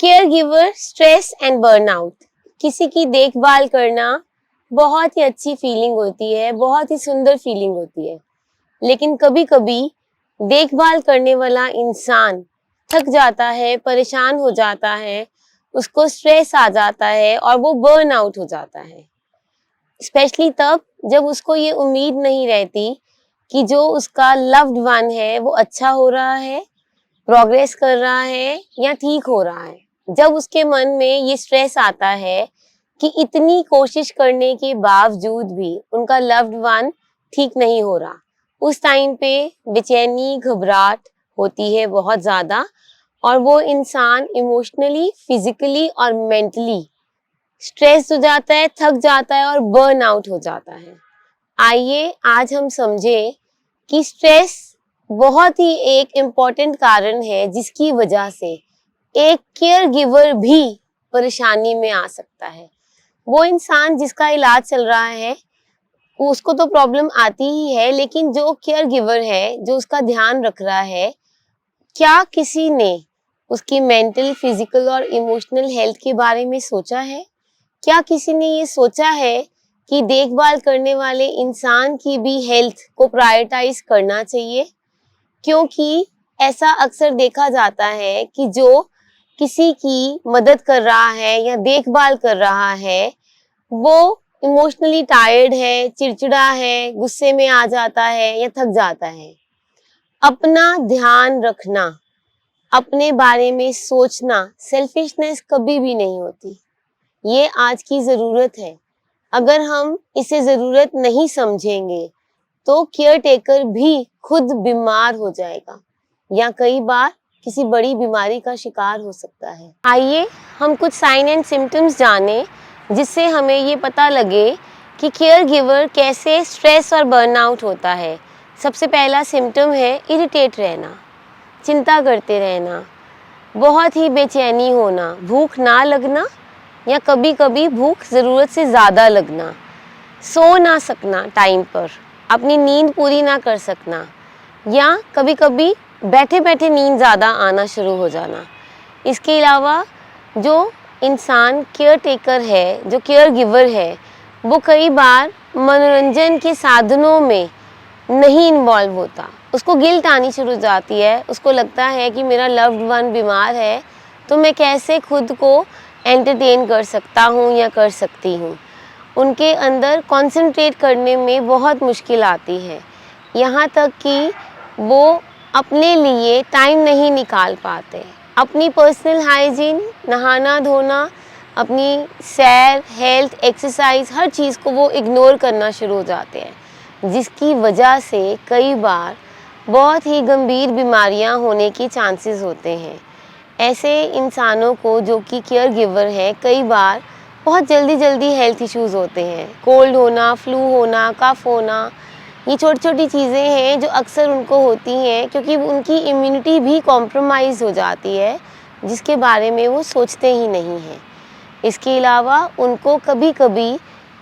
Care giver stress and burnout. किसी की देखभाल करना बहुत ही अच्छी फीलिंग होती है, बहुत ही सुंदर फीलिंग होती है। लेकिन कभी कभी देखभाल करने वाला इंसान थक जाता है, परेशान हो जाता है, उसको स्ट्रेस आ जाता है और वो बर्न आउट हो जाता है। स्पेशली तब जब उसको ये उम्मीद नहीं रहती कि जो उसका लव्ड वन है वो अच्छा हो रहा है, प्रोग्रेस कर रहा है या ठीक हो रहा है। जब उसके मन में ये स्ट्रेस आता है कि इतनी कोशिश करने के बावजूद भी उनका लव्ड वन ठीक नहीं हो रहा, उस टाइम पे बेचैनी, घबराहट होती है बहुत ज्यादा, और वो इंसान इमोशनली, फिजिकली और मेंटली स्ट्रेस हो जाता है, थक जाता है और बर्न आउट हो जाता है। आइए आज हम समझें कि स्ट्रेस बहुत ही एक इम्पॉर्टेंट कारण है जिसकी वजह से एक केयर गिवर भी परेशानी में आ सकता है। वो इंसान जिसका इलाज चल रहा है उसको तो प्रॉब्लम आती ही है, लेकिन जो केयर गिवर है, जो उसका ध्यान रख रहा है, क्या किसी ने उसकी मेंटल, फिजिकल और इमोशनल हेल्थ के बारे में सोचा है? क्या किसी ने ये सोचा है कि देखभाल करने वाले इंसान की भी हेल्थ को प्रायोरिटाइज करना चाहिए? क्योंकि ऐसा अक्सर देखा जाता है कि जो किसी की मदद कर रहा है या देखभाल कर रहा है, वो इमोशनली टायर्ड है, चिड़चिड़ा है, गुस्से में आ जाता है या थक जाता है। अपना ध्यान रखना, अपने बारे में सोचना, सेल्फिशनेस कभी भी नहीं होती। ये आज की ज़रूरत है। अगर हम इसे ज़रूरत नहीं समझेंगे तो केयर टेकर भी खुद बीमार हो जाएगा या कई बार किसी बड़ी बीमारी का शिकार हो सकता है। आइए हम कुछ साइन एंड सिम्टम्स जानें जिससे हमें ये पता लगे कि केयर गिवर कैसे स्ट्रेस और बर्नआउट होता है। सबसे पहला सिम्टम है इरिटेट रहना, चिंता करते रहना, बहुत ही बेचैनी होना, भूख ना लगना या कभी कभी भूख ज़रूरत से ज़्यादा लगना, सो ना सकना टाइम पर, अपनी नींद पूरी ना कर सकना या कभी कभी बैठे बैठे नींद ज़्यादा आना शुरू हो जाना। इसके अलावा जो इंसान केयर टेकर है, जो केयर गिवर है, वो कई बार मनोरंजन के साधनों में नहीं इन्वॉल्व होता। उसको गिल्ट आनी शुरू हो जाती है, उसको लगता है कि मेरा लव्ड वन बीमार है तो मैं कैसे खुद को एंटरटेन कर सकता हूँ या कर सकती हूँ। उनके अंदर कंसंट्रेट करने में बहुत मुश्किल आती है, यहाँ तक कि वो अपने लिए टाइम नहीं निकाल पाते। अपनी पर्सनल हाइजीन, नहाना धोना, अपनी सैर, हेल्थ, एक्सरसाइज, हर चीज़ को वो इग्नोर करना शुरू हो जाते हैं, जिसकी वजह से कई बार बहुत ही गंभीर बीमारियां होने की चांसेस होते हैं। ऐसे इंसानों को जो कि केयर गिवर है, कई बार बहुत जल्दी जल्दी हेल्थ इश्यूज़ होते हैं। कोल्ड होना, फ्लू होना, कफ होना, ये छोटी छोटी चीज़ें हैं जो अक्सर उनको होती हैं क्योंकि उनकी इम्यूनिटी भी कॉम्प्रोमाइज़ हो जाती है, जिसके बारे में वो सोचते ही नहीं हैं। इसके अलावा उनको कभी कभी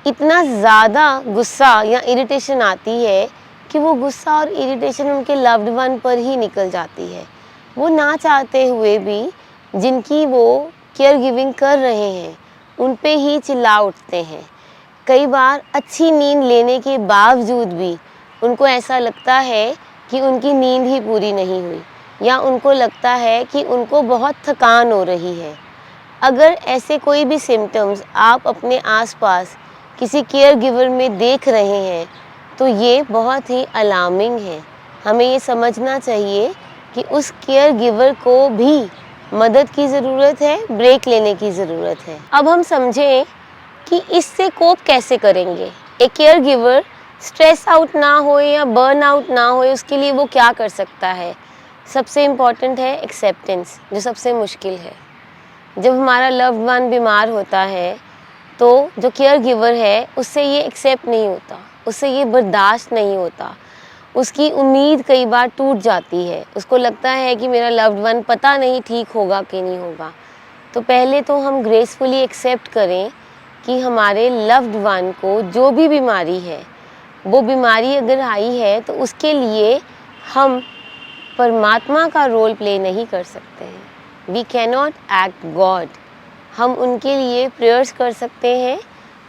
इतना ज़्यादा गुस्सा या इरिटेशन आती है कि वो गुस्सा और इरिटेशन उनके लव्ड वन पर ही निकल जाती है। वो ना चाहते हुए भी जिनकी वो केयर गिविंग कर रहे हैं उन पे ही चिल्ला उठते हैं। कई बार अच्छी नींद लेने के बावजूद भी उनको ऐसा लगता है कि उनकी नींद ही पूरी नहीं हुई या उनको लगता है कि उनको बहुत थकान हो रही है। अगर ऐसे कोई भी सिम्टम्स आप अपने आसपास किसी केयर गिवर में देख रहे हैं तो ये बहुत ही अलार्मिंग है। हमें ये समझना चाहिए कि उस केयर गिवर को भी मदद की ज़रूरत है, ब्रेक लेने की ज़रूरत है। अब हम समझें कि इससे कोप कैसे करेंगे। एक केयर गिवर स्ट्रेस आउट ना हो या बर्न आउट ना हो, उसके लिए वो क्या कर सकता है? सबसे इम्पॉर्टेंट है एक्सेप्टेंस, जो सबसे मुश्किल है। जब हमारा लव्ड वन बीमार होता है तो जो केयर गिवर है उससे ये एक्सेप्ट नहीं होता, उससे ये बर्दाश्त नहीं होता। उसकी उम्मीद कई बार टूट जाती है, उसको लगता है कि मेरा लव्ड वन पता नहीं ठीक होगा कि नहीं होगा। तो पहले तो हम ग्रेसफुली एक्सेप्ट करें कि हमारे लव्ड वन को जो भी बीमारी है, वो बीमारी अगर आई है तो उसके लिए हम परमात्मा का रोल प्ले नहीं कर सकते हैं। We cannot act God. हम उनके लिए प्रेयर्स कर सकते हैं,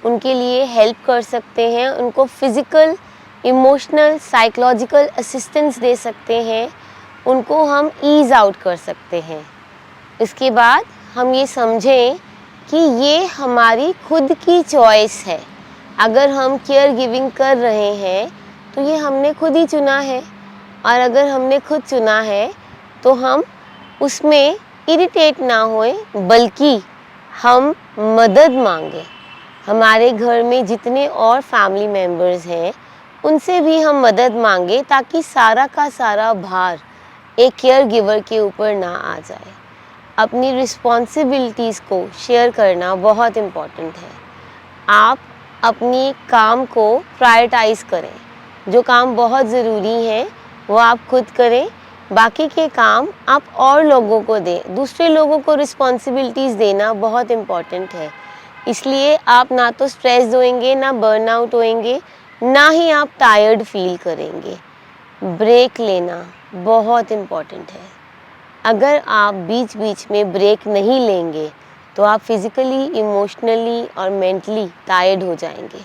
उनके लिए हेल्प कर सकते हैं, उनको फिज़िकल, इमोशनल, साइकोलॉजिकल असिस्टेंस दे सकते हैं, उनको हम ईज़ आउट कर सकते हैं। इसके बाद हम ये समझें कि ये हमारी खुद की चॉइस है। अगर हम केयर गिविंग कर रहे हैं तो ये हमने खुद ही चुना है, और अगर हमने खुद चुना है तो हम उसमें इरिटेट ना होएं, बल्कि हम मदद मांगें। हमारे घर में जितने और फैमिली मेम्बर्स हैं उनसे भी हम मदद मांगें, ताकि सारा का सारा भार एक केयर गिवर के ऊपर ना आ जाए। अपनी रिस्पॉन्सिबिलिटीज़ को शेयर करना बहुत इम्पॉर्टेंट है। आप अपनी काम को प्रायोरिटाइज़ करें। जो काम बहुत ज़रूरी है वो आप खुद करें, बाकी के काम आप और लोगों को दें। दूसरे लोगों को रिस्पॉन्सिबिलिटीज़ देना बहुत इम्पॉर्टेंट है। इसलिए आप ना तो स्ट्रेस होएंगे, ना बर्नआउट होएंगे, ना ही आप टायर्ड फील करेंगे। ब्रेक लेना बहुत इम्पॉर्टेंट है। अगर आप बीच बीच में ब्रेक नहीं लेंगे तो आप फिज़िकली, इमोशनली और मेंटली टायर्ड हो जाएंगे।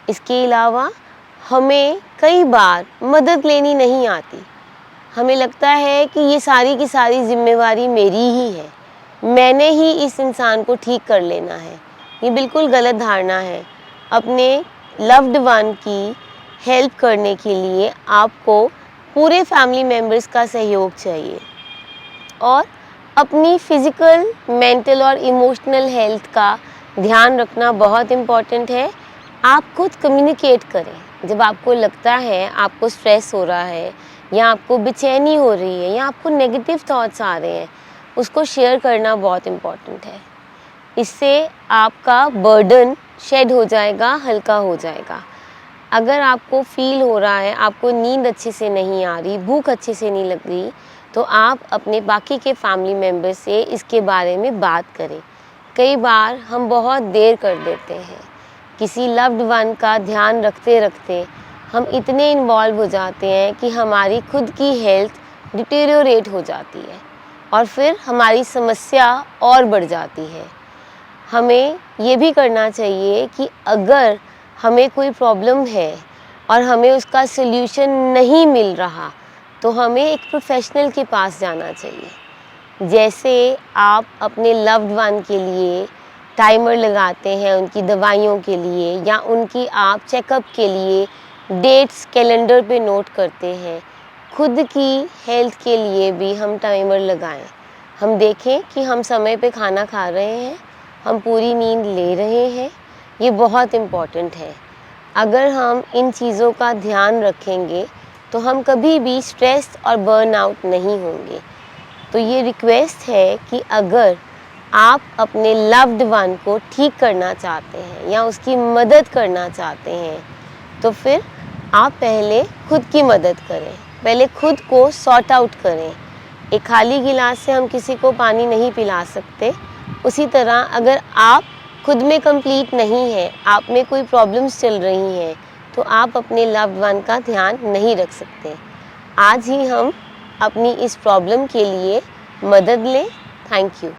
इसके अलावा हमें कई बार मदद लेनी नहीं आती। हमें लगता है कि ये सारी की सारी जिम्मेवारी मेरी ही है, मैंने ही इस इंसान को ठीक कर लेना है। ये बिल्कुल गलत धारणा है। अपने लव्ड वन की हेल्प करने के लिए आपको पूरे फैमिली मेम्बर्स का सहयोग चाहिए, और अपनी फ़िज़िकल, मेंटल और इमोशनल हेल्थ का ध्यान रखना बहुत इम्पॉर्टेंट है। आप खुद कम्युनिकेट करें। जब आपको लगता है आपको स्ट्रेस हो रहा है, या आपको बेचैनी हो रही है, या आपको नेगेटिव थॉट्स आ रहे हैं, उसको शेयर करना बहुत इम्पॉर्टेंट है। इससे आपका बर्डन शेड हो जाएगा, हल्का हो जाएगा। अगर आपको फ़ील हो रहा है आपको नींद अच्छे से नहीं आ रही, भूख अच्छे से नहीं लग रही, तो आप अपने बाकी के फैमिली मेम्बर से इसके बारे में बात करें। कई बार हम बहुत देर कर देते हैं। किसी लव्ड वन का ध्यान रखते रखते हम इतने इन्वॉल्व हो जाते हैं कि हमारी खुद की हेल्थ डिटेरियोरेट हो जाती है, और फिर हमारी समस्या और बढ़ जाती है। हमें ये भी करना चाहिए कि अगर हमें कोई प्रॉब्लम है और हमें उसका सल्यूशन नहीं मिल रहा, तो हमें एक प्रोफेशनल के पास जाना चाहिए। जैसे आप अपने लव्ड वन के लिए टाइमर लगाते हैं उनकी दवाइयों के लिए, या उनकी आप चेकअप के लिए डेट्स कैलेंडर पे नोट करते हैं, खुद की हेल्थ के लिए भी हम टाइमर लगाएं। हम देखें कि हम समय पे खाना खा रहे हैं, हम पूरी नींद ले रहे हैं। ये बहुत इम्पॉर्टेंट है। अगर हम इन चीज़ों का ध्यान रखेंगे तो हम कभी भी स्ट्रेस और बर्नआउट नहीं होंगे। तो ये रिक्वेस्ट है कि अगर आप अपने लव्ड वन को ठीक करना चाहते हैं या उसकी मदद करना चाहते हैं, तो फिर आप पहले खुद की मदद करें, पहले खुद को सॉर्ट आउट करें। एक खाली गिलास से हम किसी को पानी नहीं पिला सकते। उसी तरह अगर आप खुद में कंप्लीट नहीं है, आप में कोई प्रॉब्लम्स चल रही हैं, तो आप अपने लव्ड वन का ध्यान नहीं रख सकते। आज ही हम अपनी इस प्रॉब्लम के लिए मदद लें। Thank you.